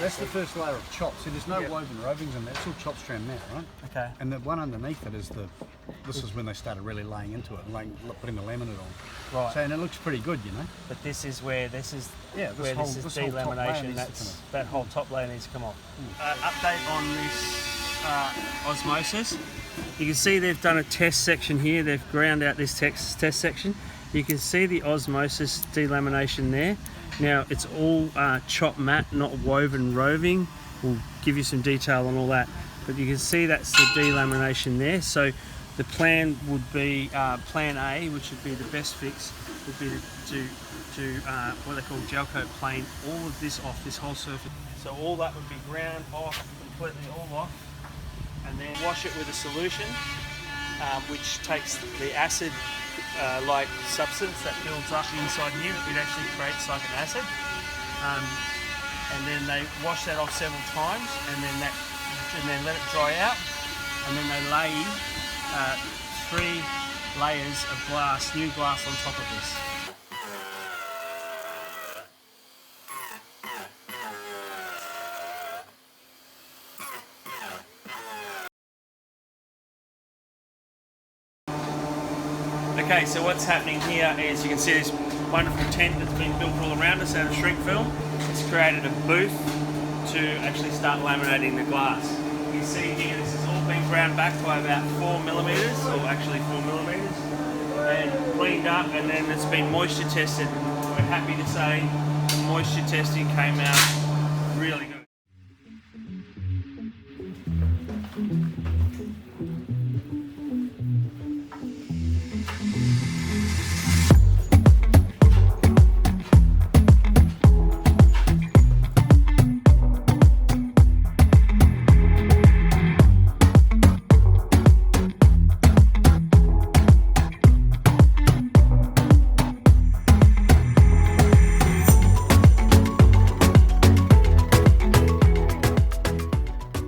That's the first layer of chop. See, there's no woven rovings in there. It's all chop strand now, right? Okay. And the one underneath it is this is when they started really laying into it, putting the laminate on. Right. So, and it looks pretty good, you know. But this is where this is this whole top layer delamination. needs to That whole top layer needs to come off. Update on this osmosis. You can see they've done a test section here. They've ground out this test section. You can see the osmosis delamination there. Now it's all chop matte, not woven roving. We'll give you some detail on all that. But you can see that's the delamination there. So the plan would be plan A, which would be the best fix, would be to what they call gel coat plane all of this off, this whole surface. So all that would be ground off, completely all off, and then wash it with a solution, which takes the acid like substance that builds up inside here. It actually creates like an acid, and then they wash that off several times, and then let it dry out, and then they lay 3 layers of glass, new glass on top of this. Okay, so what's happening here is you can see this wonderful tent that's been built all around us out of shrink film. It's created a booth to actually start laminating the glass. You can see here this has all been ground back by about 4 millimeters, or actually 4 millimeters, and cleaned up, and then it's been moisture tested. We're happy to say the moisture testing came out really good.